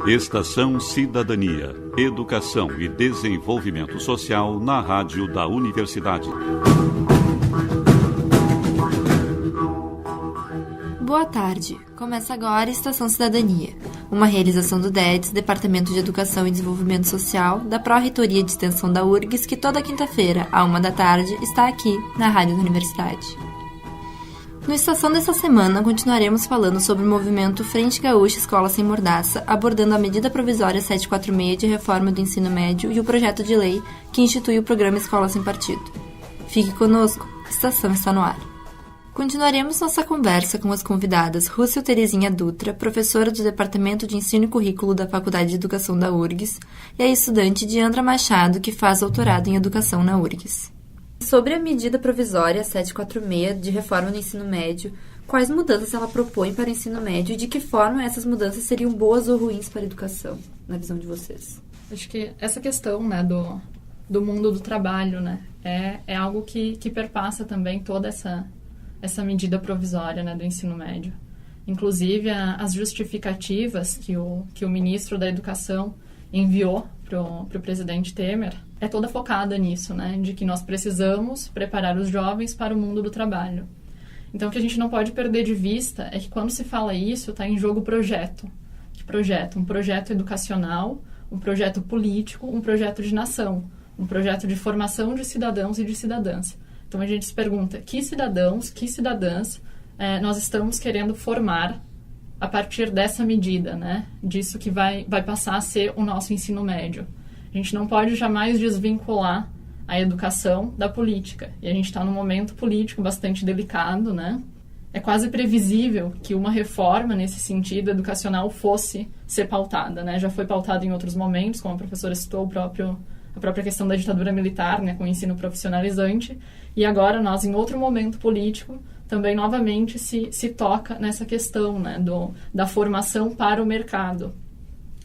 Estação Cidadania, Educação e Desenvolvimento Social na Rádio da Universidade. Boa tarde. Começa agora a Estação Cidadania, uma realização do DEDS, Departamento de Educação e Desenvolvimento Social, da Pró-Reitoria de Extensão da URGS, que toda quinta-feira, à 13h, está aqui, na Rádio da Universidade. No Estação dessa semana, continuaremos falando sobre o movimento Frente Gaúcha Escola Sem Mordaça, abordando a medida provisória 746 de reforma do ensino médio e o projeto de lei que institui o programa Escola Sem Partido. Fique conosco, a Estação está no ar. Continuaremos nossa conversa com as convidadas Rússia Terezinha Dutra, professora do Departamento de Ensino e Currículo da Faculdade de Educação da URGS, e a estudante Diandra Machado, que faz doutorado em Educação na URGS. Sobre a medida provisória 746 de reforma do ensino médio, quais mudanças ela propõe para o ensino médio e de que forma essas mudanças seriam boas ou ruins para a educação, na visão de vocês? Acho que essa questão, do mundo do trabalho, é algo que perpassa também toda essa medida provisória, do ensino médio. Inclusive, as justificativas que o ministro da Educação enviou para o presidente Temer é toda focada nisso, de que nós precisamos preparar os jovens para o mundo do trabalho. Então, o que a gente não pode perder de vista é que quando se fala isso, está em jogo projeto. Que projeto? Um projeto educacional, um projeto político, um projeto de nação, um projeto de formação de cidadãos e de cidadãs. Então, a gente se pergunta, que cidadãos, que cidadãs nós estamos querendo formar a partir dessa medida, disso que vai passar a ser o nosso ensino médio. A gente não pode jamais desvincular a educação da política. E a gente está num momento político bastante delicado, É quase previsível que uma reforma nesse sentido educacional fosse ser pautada, Já foi pautada em outros momentos, como a professora citou, a própria questão da ditadura militar, com o ensino profissionalizante. E agora nós, em outro momento político, também novamente se toca nessa questão da formação para o mercado.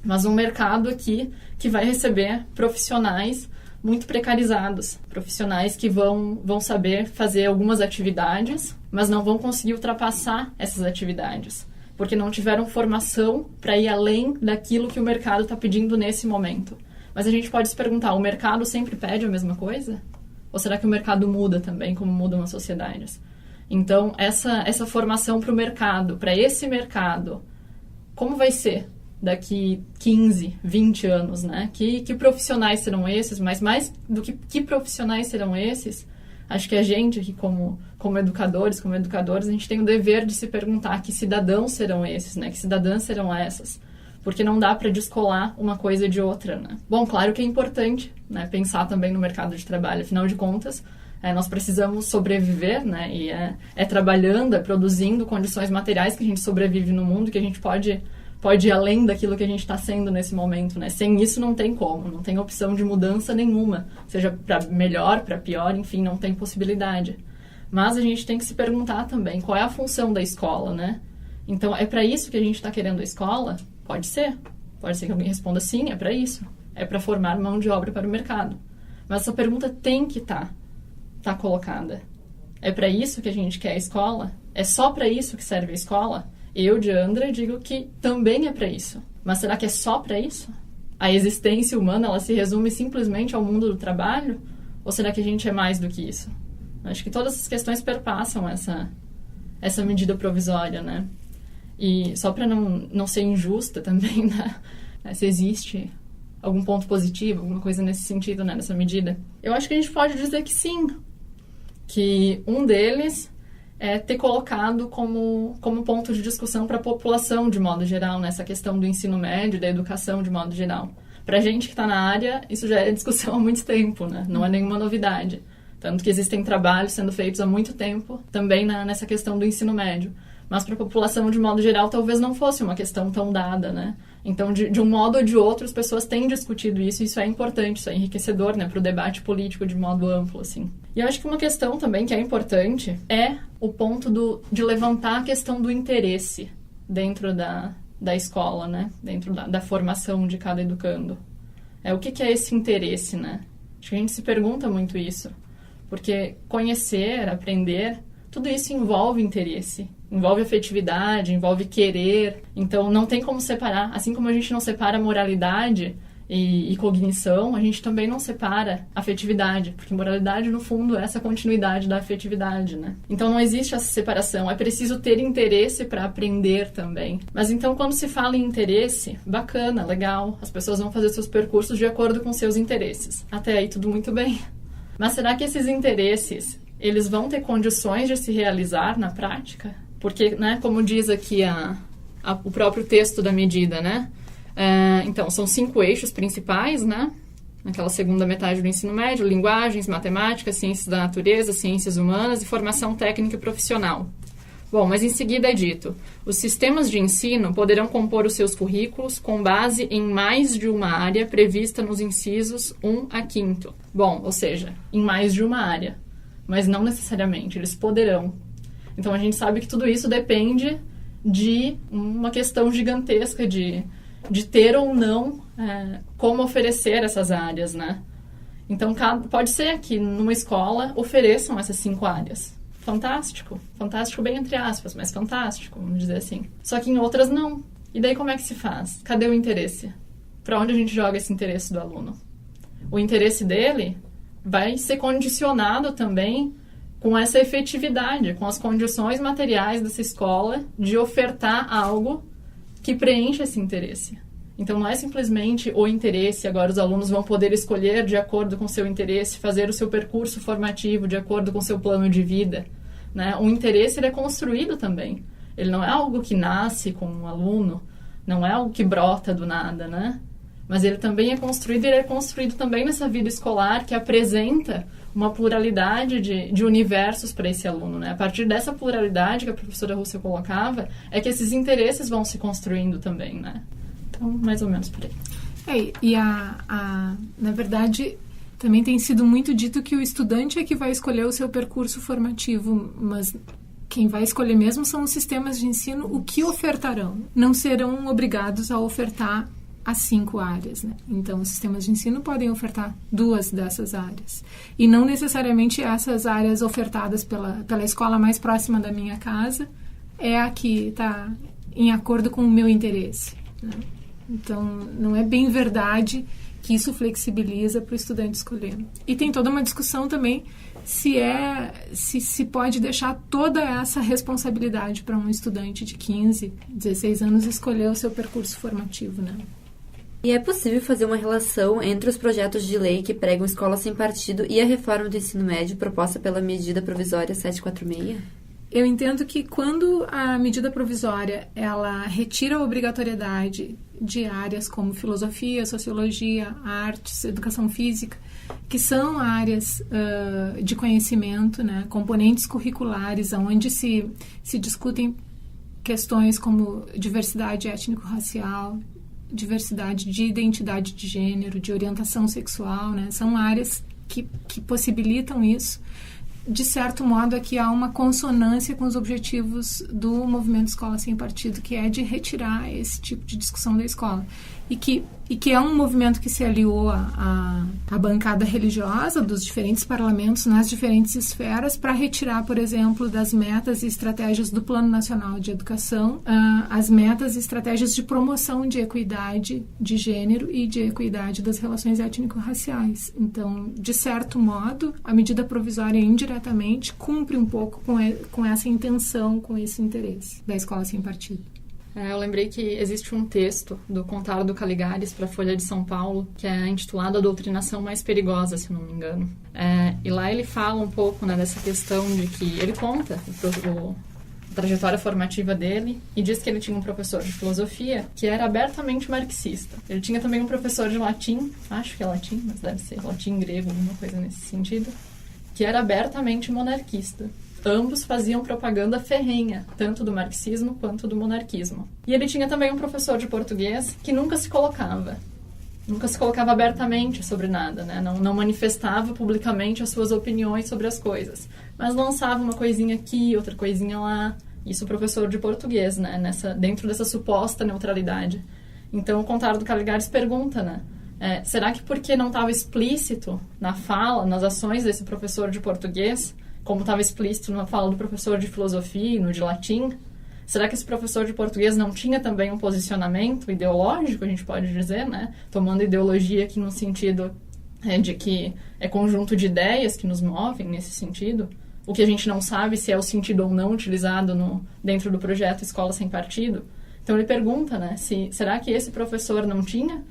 Mas um mercado aqui que vai receber profissionais muito precarizados, profissionais que vão saber fazer algumas atividades, mas não vão conseguir ultrapassar essas atividades, porque não tiveram formação para ir além daquilo que o mercado está pedindo nesse momento. Mas a gente pode se perguntar, o mercado sempre pede a mesma coisa? Ou será que o mercado muda também, como mudam as sociedades? Então, essa formação para o mercado, para esse mercado, como vai ser daqui 15, 20 anos, Que profissionais serão esses? Mas mais do que profissionais serão esses, acho que a gente aqui, como educadores, a gente tem o dever de se perguntar que cidadãos serão esses, Que cidadãs serão essas? Porque não dá para descolar uma coisa de outra, Bom, claro que é importante, pensar também no mercado de trabalho, afinal de contas, nós precisamos sobreviver, E é trabalhando, é produzindo condições materiais que a gente sobrevive no mundo, que a gente pode ir além daquilo que a gente está sendo nesse momento, Sem isso não tem como, não tem opção de mudança nenhuma, seja para melhor, para pior, enfim, não tem possibilidade. Mas a gente tem que se perguntar também qual é a função da escola, Então, é para isso que a gente está querendo a escola? Pode ser que alguém responda sim, é para isso, é para formar mão de obra para o mercado. Mas essa pergunta tem que tá colocada. É para isso que a gente quer a escola? É só para isso que serve a escola? Eu, Diandra, digo que também é para isso. Mas será que é só para isso? A existência humana, ela se resume simplesmente ao mundo do trabalho? Ou será que a gente é mais do que isso? Acho que todas essas questões perpassam essa medida provisória, E só para não ser injusta também, se existe algum ponto positivo, alguma coisa nesse sentido, nessa medida, eu acho que a gente pode dizer que sim. Que um deles é ter colocado como ponto de discussão para a população de modo geral, nessa questão do ensino médio, da educação de modo geral. Para a gente que está na área, isso já é discussão há muito tempo, Não é nenhuma novidade. Tanto que existem trabalhos sendo feitos há muito tempo também nessa questão do ensino médio. Mas para a população de modo geral talvez não fosse uma questão tão dada, Então, de um modo ou de outro, as pessoas têm discutido isso, e isso é importante, isso é enriquecedor, para o debate político de modo amplo, assim. E eu acho que uma questão também que é importante é o ponto de levantar a questão do interesse dentro da escola, Dentro da formação de cada educando. O que é esse interesse, Acho que a gente se pergunta muito isso, porque conhecer, aprender, tudo isso envolve interesse. envolve afetividade, envolve querer. Então, não tem como separar. Assim como a gente não separa moralidade e cognição, a gente também não separa afetividade, porque moralidade, no fundo, é essa continuidade da afetividade, né? Então, não existe essa separação. É preciso ter interesse para aprender também. Mas, então, quando se fala em interesse, bacana, legal, as pessoas vão fazer seus percursos de acordo com seus interesses. Até aí, tudo muito bem. Mas será que esses interesses, eles vão ter condições de se realizar na prática? Porque, né, como diz aqui o próprio texto da medida, né? Então, são 5 eixos principais, né? Naquela segunda metade do ensino médio: linguagens, matemática, ciências da natureza, ciências humanas e formação técnica e profissional. Bom, mas em seguida é dito: os sistemas de ensino poderão compor os seus currículos com base em mais de uma área prevista nos incisos 1 a 5º. Bom, ou seja, em mais de uma área, mas não necessariamente, eles poderão. Então, a gente sabe que tudo isso depende de uma questão gigantesca de ter ou não como oferecer essas áreas, né? Então, pode ser que numa escola ofereçam essas 5 áreas. Fantástico. Fantástico bem entre aspas, mas fantástico, vamos dizer assim. Só que em outras não. E daí como é que se faz? Cadê o interesse? Para onde a gente joga esse interesse do aluno? O interesse dele vai ser condicionado também com essa efetividade, com as condições materiais dessa escola de ofertar algo que preencha esse interesse. Então, não é simplesmente o interesse, agora os alunos vão poder escolher de acordo com o seu interesse, fazer o seu percurso formativo de acordo com o seu plano de vida, né? O interesse, ele é construído também. Ele não é algo que nasce com um aluno, não é algo que brota do nada, né? Mas ele também é construído, e ele é construído também nessa vida escolar que apresenta uma pluralidade de universos para esse aluno, né? A partir dessa pluralidade que a professora Rússia colocava, é que esses interesses vão se construindo também, né? Então, mais ou menos por aí. Na verdade, também tem sido muito dito que o estudante é que vai escolher o seu percurso formativo, mas quem vai escolher mesmo são os sistemas de ensino o que ofertarão. Não serão obrigados a ofertar as 5 áreas, né? Então, os sistemas de ensino podem ofertar 2 dessas áreas. E não necessariamente essas áreas ofertadas pela escola mais próxima da minha casa é a que está em acordo com o meu interesse, né? Então, não é bem verdade que isso flexibiliza para o estudante escolher. E tem toda uma discussão também se pode deixar toda essa responsabilidade para um estudante de 15, 16 anos escolher o seu percurso formativo, né? E é possível fazer uma relação entre os projetos de lei que pregam escola sem partido e a reforma do ensino médio proposta pela medida provisória 746? Eu entendo que quando a medida provisória ela retira a obrigatoriedade de áreas como filosofia, sociologia, artes, educação física, que são áreas de conhecimento, né, componentes curriculares, onde se discutem questões como diversidade étnico-racial, diversidade de identidade de gênero, de orientação sexual, né, são áreas que possibilitam isso. De certo modo, aqui há uma consonância com os objetivos do movimento Escola Sem Partido, que é de retirar esse tipo de discussão da escola. E que é um movimento que se aliou à bancada religiosa dos diferentes parlamentos nas diferentes esferas para retirar, por exemplo, das metas e estratégias do Plano Nacional de Educação as metas e estratégias de promoção de equidade de gênero e de equidade das relações étnico-raciais. Então, de certo modo, a medida provisória indiretamente cumpre um pouco com essa intenção, com esse interesse da Escola Sem Partido. Eu lembrei que existe um texto do Contaro do Caligares para a Folha de São Paulo, que é intitulado A Doutrinação Mais Perigosa, se não me engano. E lá ele fala um pouco, né, dessa questão de que ele conta a trajetória formativa dele e diz que ele tinha um professor de filosofia que era abertamente marxista. Ele tinha também um professor de latim, acho que é latim, mas deve ser latim grego, alguma coisa nesse sentido, que era abertamente monarquista. Ambos faziam propaganda ferrenha, tanto do marxismo quanto do monarquismo. E ele tinha também um professor de português que nunca se colocava abertamente sobre nada, né? Não manifestava publicamente as suas opiniões sobre as coisas, mas lançava uma coisinha aqui, outra coisinha lá. Isso o professor de português, né? Dentro dessa suposta neutralidade. Então o Contaro do Caligares pergunta, né? Será que porque não estava explícito na fala, nas ações desse professor de português, como estava explícito na fala do professor de filosofia e no de latim, será que esse professor de português não tinha também um posicionamento ideológico, a gente pode dizer, né? Tomando ideologia aqui no sentido de que é conjunto de ideias que nos movem nesse sentido, o que a gente não sabe se é o sentido ou não utilizado dentro do projeto Escola Sem Partido. Então ele pergunta, né, será que esse professor não tinha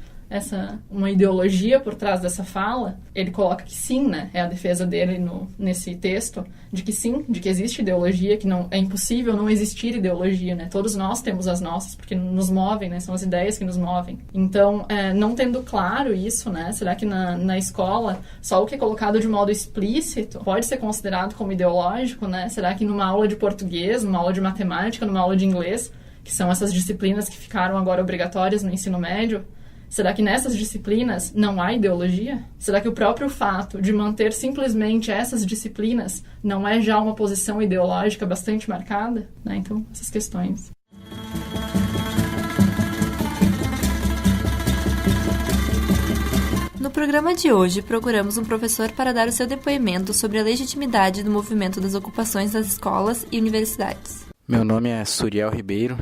uma ideologia por trás dessa fala? Ele coloca que sim, né? É a defesa dele nesse texto, de que sim, de que existe ideologia, que não é impossível não existir ideologia, né? Todos nós temos as nossas, porque nos movem, né? São as ideias que nos movem. Então, não tendo claro isso, né? Será que na escola, só o que é colocado de modo explícito pode ser considerado como ideológico, né? Será que numa aula de português, numa aula de matemática, numa aula de inglês, que são essas disciplinas que ficaram agora obrigatórias no ensino médio, será que nessas disciplinas não há ideologia? Será que o próprio fato de manter simplesmente essas disciplinas não é já uma posição ideológica bastante marcada? Né? Então, essas questões. No programa de hoje, procuramos um professor para dar o seu depoimento sobre a legitimidade do movimento das ocupações das escolas e universidades. Meu nome é Suriel Ribeiro,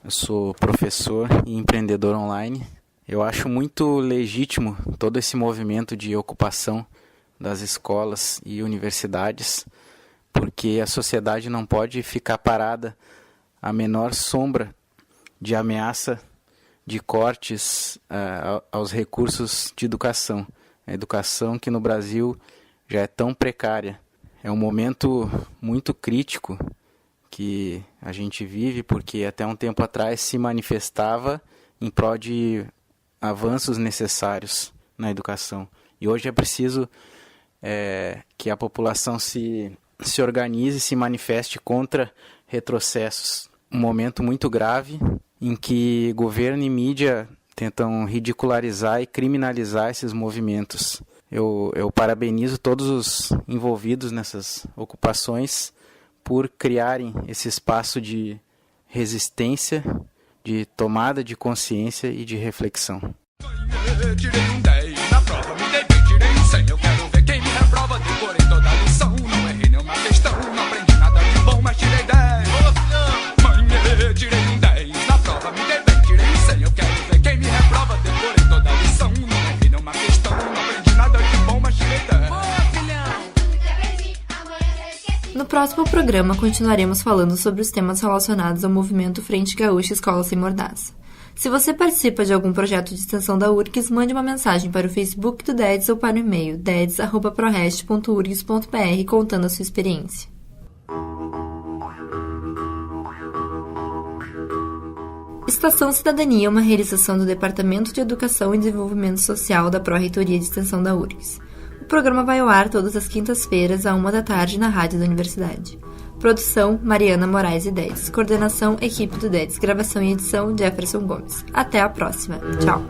eu sou professor e empreendedor online. Eu acho muito legítimo todo esse movimento de ocupação das escolas e universidades, porque a sociedade não pode ficar parada à menor sombra de ameaça de cortes aos recursos de educação. A educação que no Brasil já é tão precária. É um momento muito crítico que a gente vive, porque até um tempo atrás se manifestava em prol de avanços necessários na educação. E hoje é preciso que a população se organize e se manifeste contra retrocessos. Um momento muito grave em que governo e mídia tentam ridicularizar e criminalizar esses movimentos. Eu parabenizo todos os envolvidos nessas ocupações por criarem esse espaço de resistência, de tomada de consciência e de reflexão. Tirei um 10 na prova, me dei bem, tirei um 100. Eu quero ver quem me reprova, decorei toda a lição. Não errei nenhuma questão, não aprendi nada de bom, mas tirei 10. Mãe, tirei um 10 na prova, me dei bem, tirei um 100. Eu quero ver quem me reprova, decorei toda a lição. Não errei nenhuma questão, não aprendi nada de bom, mas tirei 10. No próximo programa, continuaremos falando sobre os temas relacionados ao movimento Frente Gaúcha Escola Sem Mordaça. Se você participa de algum projeto de extensão da URGS, mande uma mensagem para o Facebook do DEDS ou para o e-mail deds@prorest.urgs.br contando a sua experiência. Estação Cidadania é uma realização do Departamento de Educação e Desenvolvimento Social da Pró-Reitoria de Extensão da URGS. O programa vai ao ar todas as quintas-feiras, à 1h na rádio da universidade. Produção, Mariana Moraes e DEDS. Coordenação, equipe do DEDS. Gravação e edição, Jefferson Gomes. Até a próxima. Tchau.